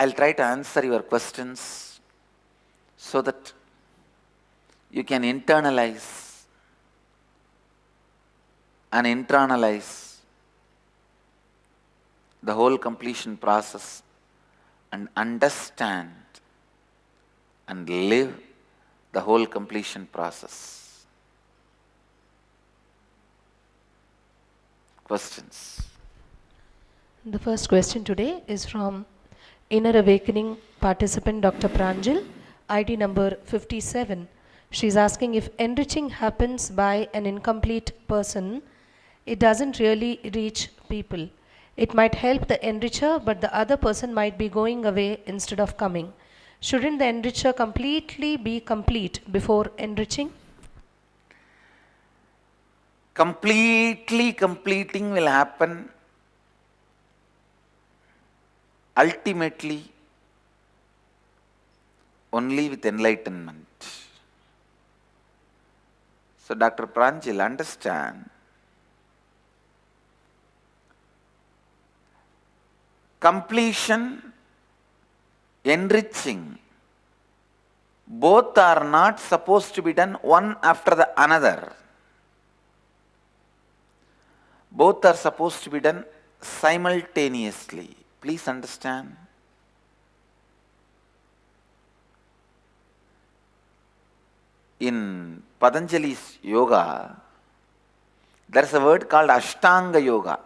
I'll try to answer your questions so that you can internalize and internalize the whole completion process and understand and live the whole completion process. Questions? The first question today is from Inner Awakening participant Dr. Pranjal, ID number 57. She's asking, if enriching happens by an incomplete person, it doesn't really reach people. It might help the enricher, but the other person might be going away instead of coming. Shouldn't the enricher completely be complete before enriching? Completely completing will happen ultimately only with enlightenment. So Dr. Pranjal, understand, completion, enriching, both are not supposed to be done one after the another. Both are supposed to be done simultaneously. Please understand. In Patanjali's yoga, there is a word called Ashtanga Yoga.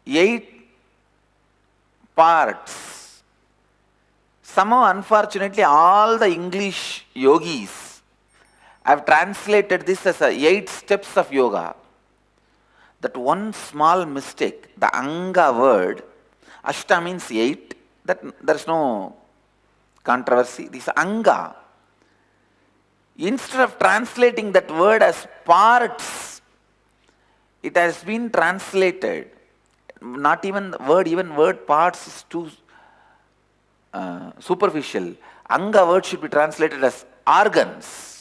8 parts. Somehow, unfortunately, all the English yogis have translated this as 8 steps of yoga. That one small mistake, the Anga word, Ashta means 8, that there is no controversy. This Anga, instead of translating that word as parts, it has been translated, not even word parts is too superficial. Anga word should be translated as organs.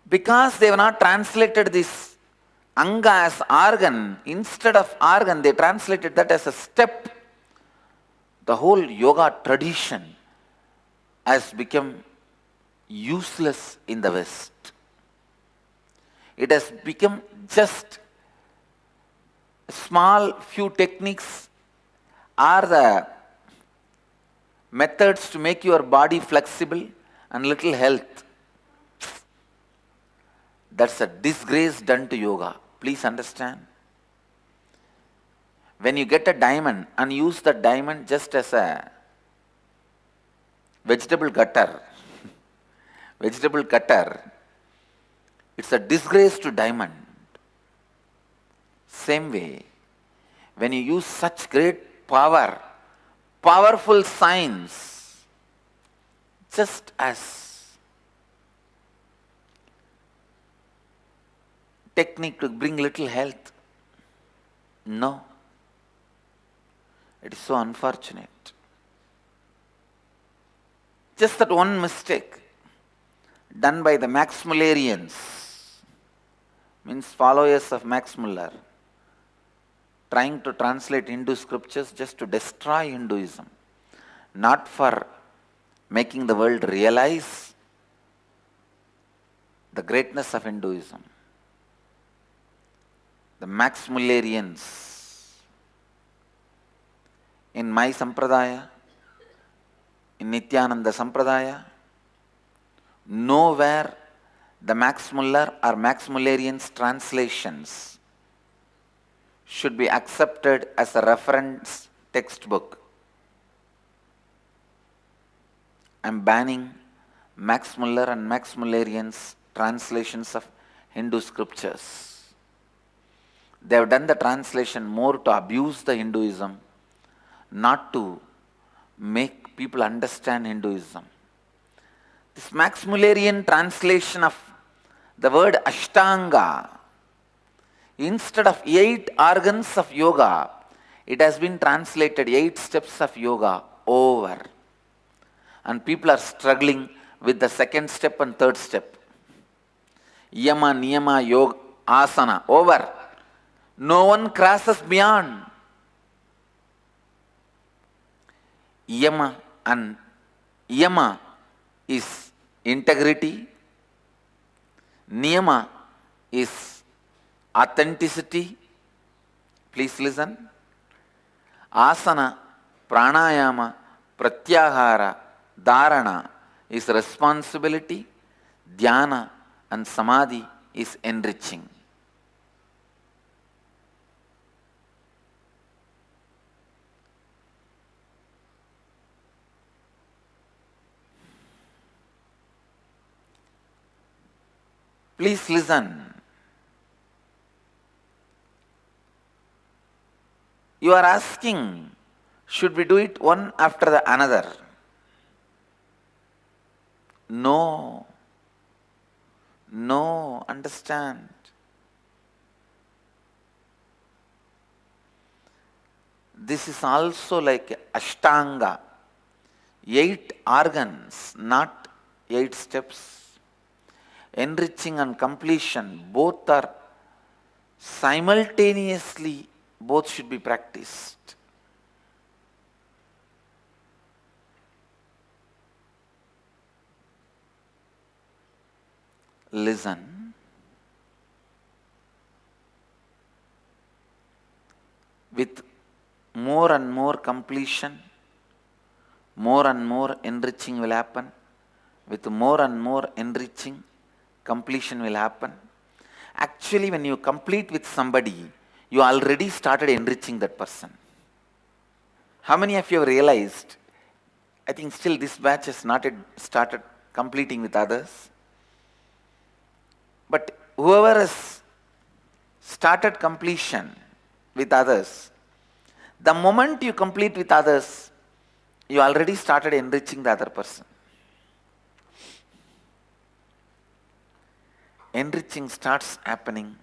Because they have not translated this Anga as organ, instead of organ, they translated that as a step. The whole yoga tradition has become useless in the West. It has become just small few techniques are the methods to make your body flexible and little health. That's a disgrace done to yoga. Please understand. When you get a diamond and use the diamond just as a vegetable cutter, it's a disgrace to diamond. Same way, when you use such great power, powerful science, just as technique to bring little health, no. It is so unfortunate. Just that one mistake done by the Max Mullerians, means followers of Max Muller, trying to translate Hindu scriptures just to destroy Hinduism, not for making the world realize the greatness of Hinduism. The Max Mullerians, in my Sampradaya, in Nityananda Sampradaya, nowhere the Max Muller or Max Mullerians translations should be accepted as a reference textbook. I am banning Max Muller and Max Mullerians translations of Hindu scriptures. They have done the translation more to abuse the Hinduism, not to make people understand Hinduism. This Max Mullerian translation of the word Ashtanga, instead of 8 organs of yoga, it has been translated 8 steps of yoga over. And people are struggling with the 2nd step and 3rd step. Yama, Niyama, Yoga, Asana, over. No one crosses beyond. Yama and Yama is integrity. Niyama is authenticity. Please listen. Asana, pranayama, pratyahara, dharana is responsibility. Dhyana and samadhi is enriching. Please listen. You are asking, should we do it one after the another? No. No, understand. This is also like Ashtanga. 8 organs, not 8 steps. Enriching and completion, both are simultaneously, both should be practiced. Listen. With more and more completion, more and more enriching will happen. With more and more enriching, completion will happen. Actually, when you complete with somebody, you already started enriching that person. How many of you have realized, I think still this batch has not yet started completing with others. But whoever has started completion with others, the moment you complete with others, you already started enriching the other person. Enriching starts happening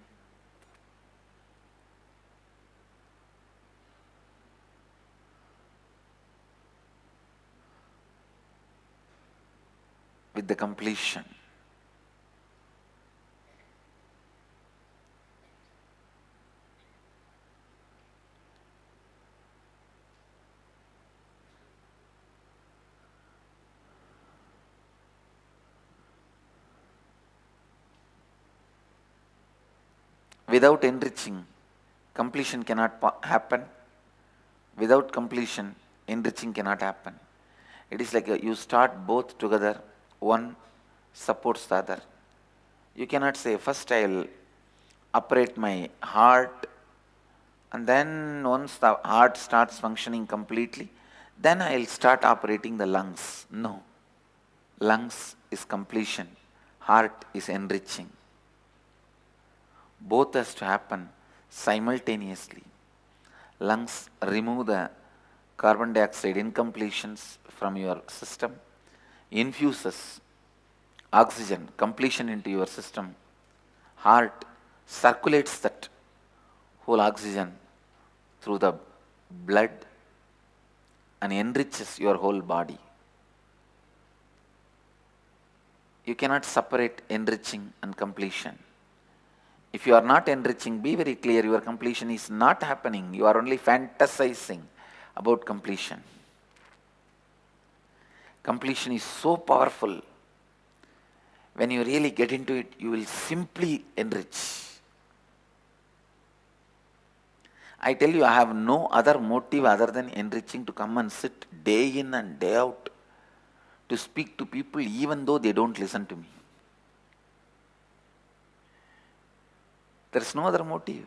with the completion. Without enriching, completion cannot happen. Without completion, enriching cannot happen. It is like you start both together, one supports the other. You cannot say, first I will operate my heart, and then once the heart starts functioning completely, then I will start operating the lungs. No. Lungs is completion, heart is enriching. Both has to happen simultaneously. Lungs remove the carbon dioxide incompletions from your system, infuses oxygen completion into your system. Heart circulates that whole oxygen through the blood and enriches your whole body. You cannot separate enriching and completion. If you are not enriching, be very clear, your completion is not happening. You are only fantasizing about completion. Completion is so powerful. When you really get into it, you will simply enrich. I tell you, I have no other motive other than enriching, to come and sit day in and day out to speak to people even though they don't listen to me. There is no other motive.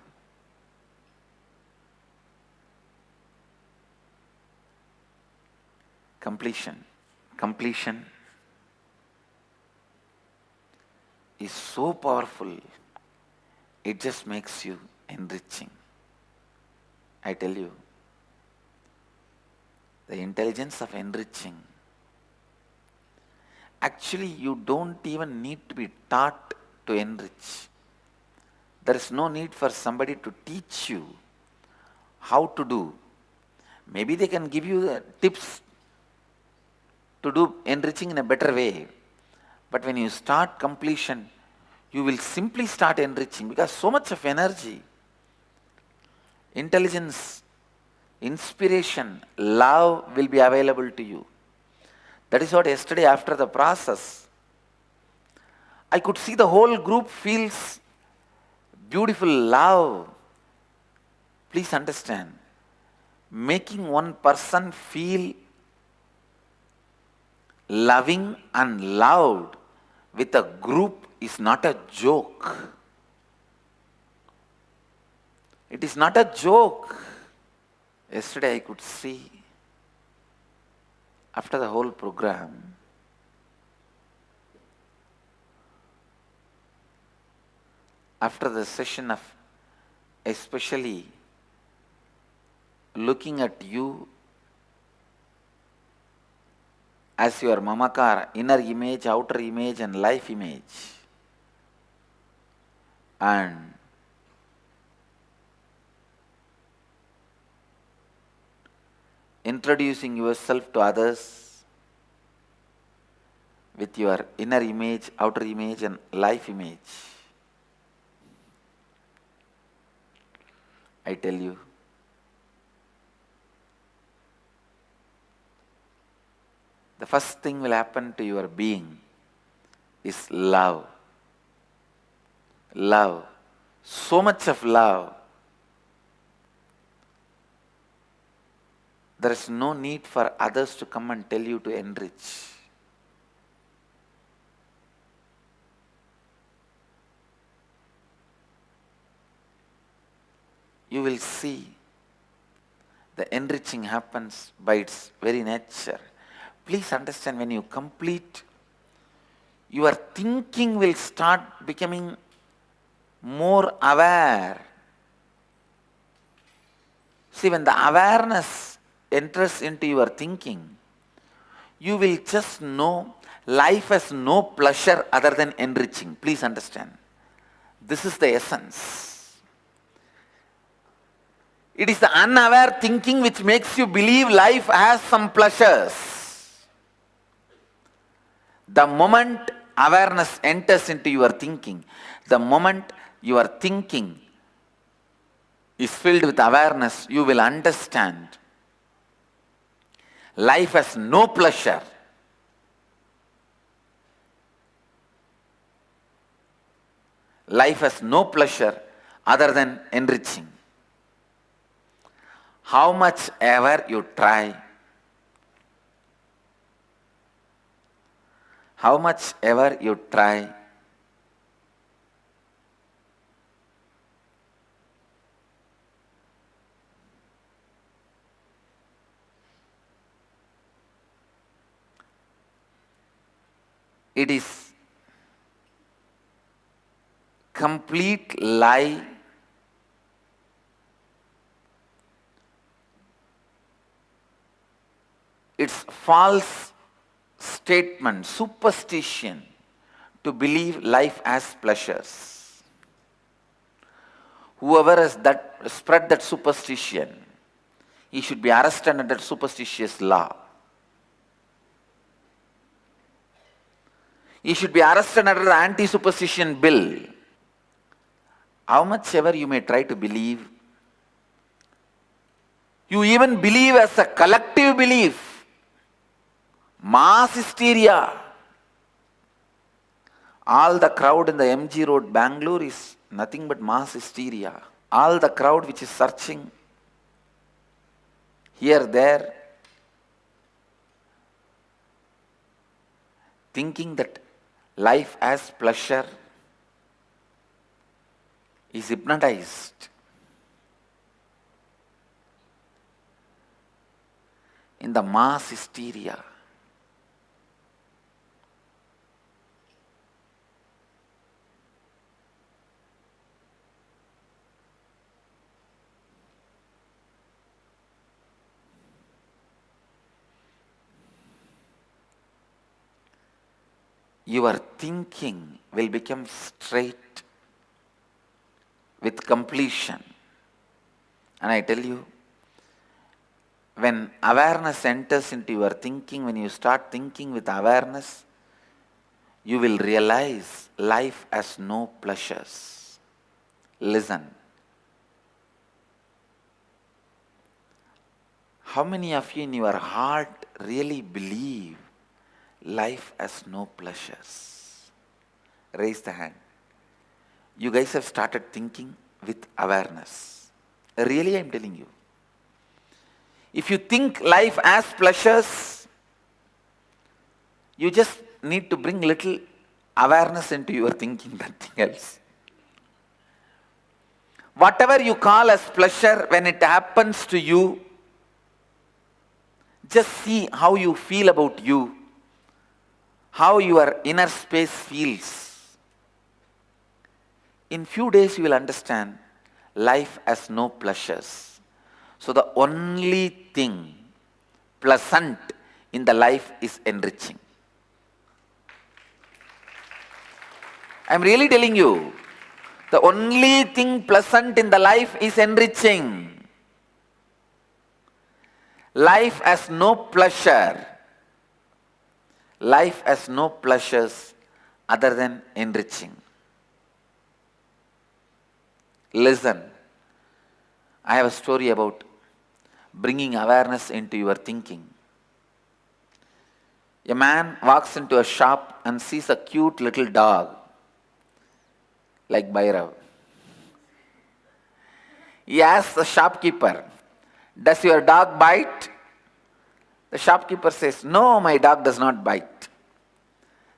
Completion. Completion is so powerful, it just makes you enriching. I tell you, the intelligence of enriching. Actually, you don't even need to be taught to enrich. There is no need for somebody to teach you how to do. Maybe they can give you tips to do enriching in a better way. But when you start completion, you will simply start enriching, because so much of energy intelligence, inspiration, love will be available to you. That is what yesterday after the process, I could see the whole group feels beautiful love. Please understand, making one person feel loving and loved with a group is not a joke. It is not a joke. Yesterday I could see, after the whole program, after the session of especially looking at you as your mamakar, inner image, outer image and life image, and introducing yourself to others with your inner image, outer image and life image, I tell you, the first thing will happen to your being is love. Love. So much of love. There is no need for others to come and tell you to enrich. You will see the enriching happens by its very nature. Please understand, when you complete, your thinking will start becoming more aware. See, when the awareness enters into your thinking, you will just know life has no pleasure other than enriching. Please understand. This is the essence. It is the unaware thinking which makes you believe life has some pleasures. The moment awareness enters into your thinking, the moment your thinking is filled with awareness, you will understand life has no pleasure. Life has no pleasure other than enriching. How much ever you try, how much ever you try, it is complete lie. It's false statement, superstition to believe life has pleasures. Whoever has spread that superstition, he should be arrested under that superstitious law. He should be arrested under the anti-superstition bill. How much ever you may try to believe, you even believe as a collective belief, mass hysteria. All the crowd in the MG Road, Bangalore is nothing but mass hysteria. All the crowd which is searching here, there, thinking that life has pleasure, is hypnotized in the mass hysteria. Your thinking will become straight with completion. And I tell you, when awareness enters into your thinking, when you start thinking with awareness, you will realize life has no pleasures. Listen. How many of you in your heart really believe life has no pleasures? Raise the hand. You guys have started thinking with awareness. Really, I'm telling you. If you think life has pleasures, you just need to bring little awareness into your thinking, nothing else. Whatever you call as pleasure, when it happens to you, just see how you feel about you, how your inner space feels. In few days you will understand life has no pleasures. So the only thing pleasant in the life is enriching. I am really telling you, the only thing pleasant in the life is enriching. Life has no pleasure. Life has no pleasures other than enriching. Listen, I have a story about bringing awareness into your thinking. A man walks into a shop and sees a cute little dog like Bhairav. He asks the shopkeeper, "Does your dog bite?" The shopkeeper says, "No, my dog does not bite."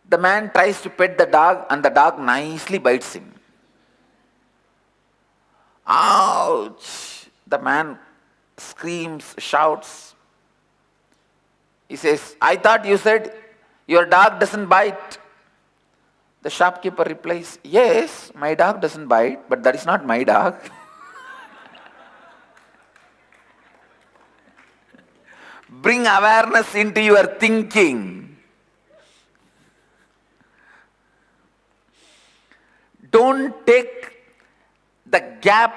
The man tries to pet the dog and the dog nicely bites him. Ouch! The man screams, shouts. He says, "I thought you said your dog doesn't bite." The shopkeeper replies, "Yes, my dog doesn't bite, but that is not my dog." Bring awareness into your thinking. Don't take the gap,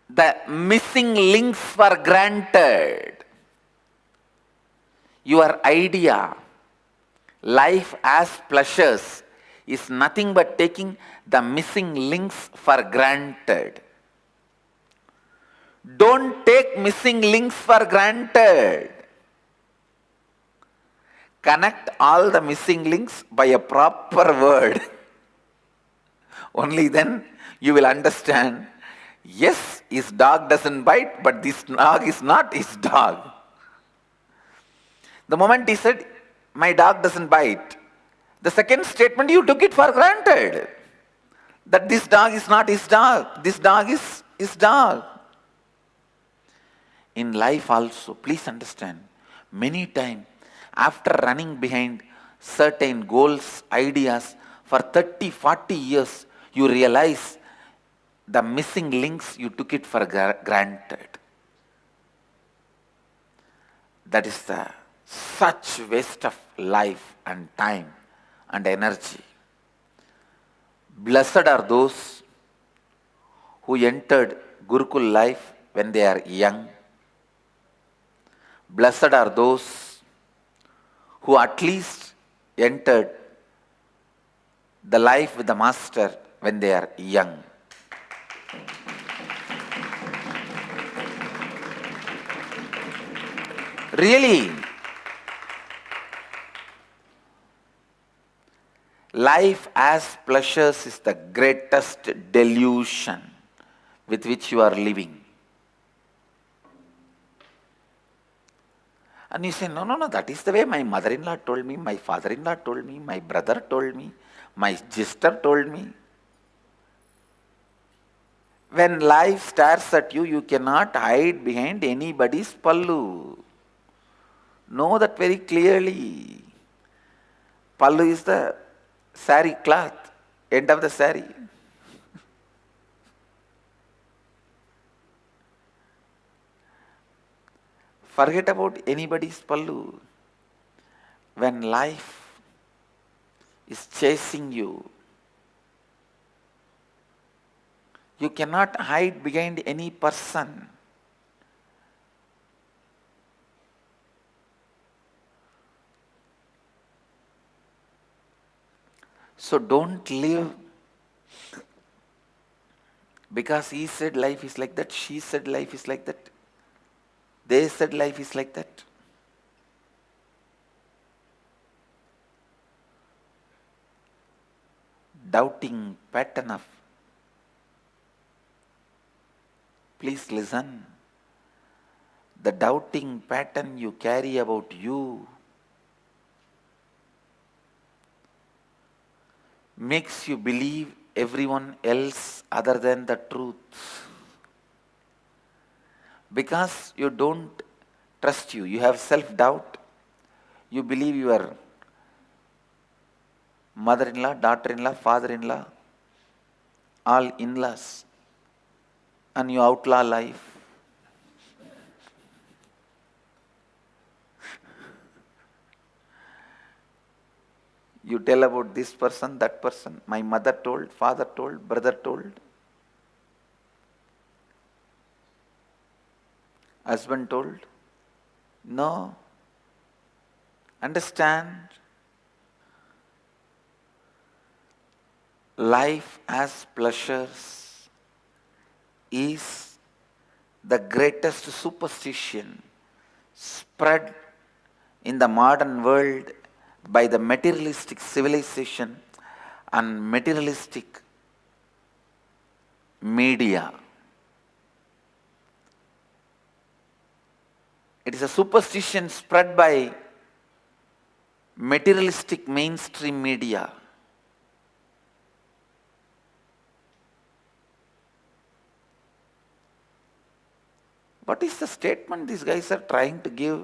the missing links for granted. Your idea, life as pleasures, is nothing but taking the missing links for granted. Don't take missing links for granted. Connect all the missing links by a proper word. Only then you will understand, yes, his dog doesn't bite, but this dog is not his dog. The moment he said, "My dog doesn't bite," the second statement you took it for granted. That this dog is not his dog. This dog is his dog. In life also, please understand, many times after running behind certain goals, ideas for 30, 40 years, you realize the missing links, you took it for granted. That is the such waste of life and time and energy. Blessed are those who entered Gurukul life when they are young. Blessed are those who at least entered the life with the Master when they are young. Really, life as pleasures is the greatest delusion with which you are living. And you say, no, that is the way my mother-in-law told me, my father-in-law told me, my brother told me, my sister told me. When life stares at you, you cannot hide behind anybody's pallu. Know that very clearly. Pallu is the sari cloth, end of the sari. Forget about anybody's pallu. When life is chasing you, you cannot hide behind any person. So don't live because he said life is like that, she said life is like that. They said life is like that. Doubting pattern of. Please listen. The doubting pattern you carry about you makes you believe everyone else other than the truth. Because you don't trust you. You have self-doubt. You believe your mother-in-law, daughter-in-law, father-in-law, all in-laws, and you outlaw life. You tell about this person, that person. My mother told, father told, brother told, husband told. No. Understand. Life as pleasures is the greatest superstition spread in the modern world by the materialistic civilization and materialistic media. It is a superstition spread by materialistic mainstream media. What is the statement these guys are trying to give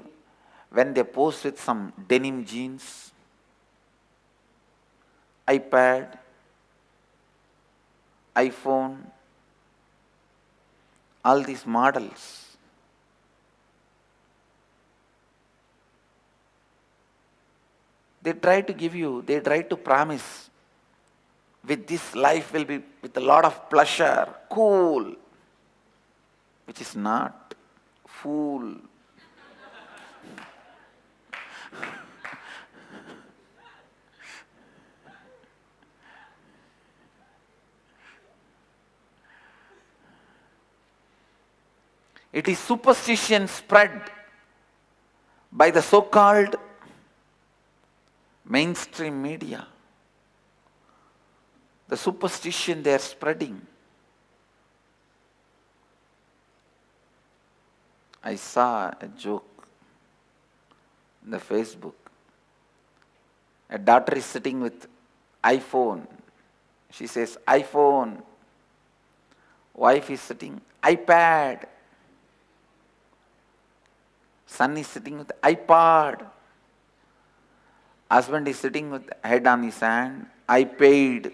when they post with some denim jeans, iPad, iPhone, all these models? They try to give you, they try to promise, with this life will be with a lot of pleasure, cool, which is not. Fool. It is superstition spread by the so-called mainstream media. The superstition they are spreading. I saw a joke in the Facebook. A daughter is sitting with iPhone. She says, iPhone. Wife is sitting, iPad. Son is sitting with iPod. Husband is sitting with head on his hand, I paid.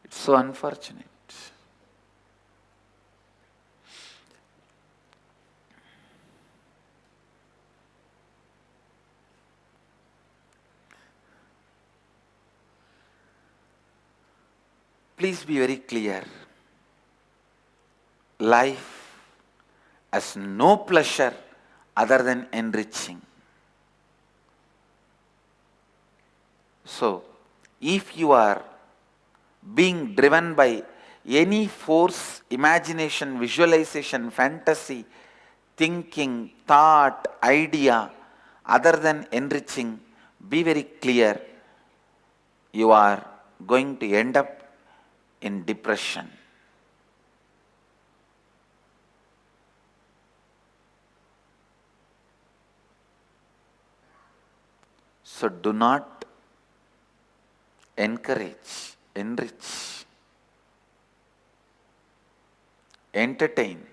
It's so unfortunate. Please be very clear. Life has no pleasure other than enriching. So, if you are being driven by any force, imagination, visualization, fantasy, thinking, thought, idea, other than enriching, be very clear. You are going to end up in depression. So do not encourage, enrich, entertain.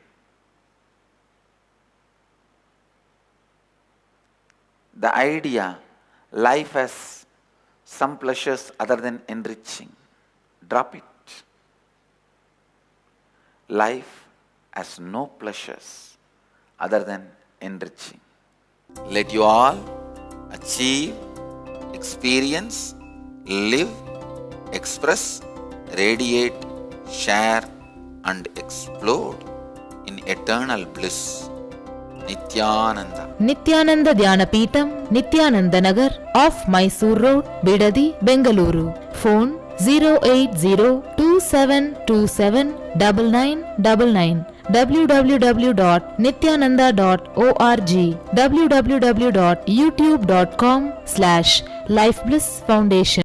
The idea, life has some pleasures other than enriching. Drop it. Life has no pleasures other than enriching. Let you all achieve, experience, live, express, radiate, share, and explode in eternal bliss. Nityananda. Nityananda Dhyanapitham, Nityananda Nagar, off Mysore Road, Bidadi, Bengaluru. Phone 08027279999. www.nityananda.org. www.youtube.com/Life Bliss Foundation.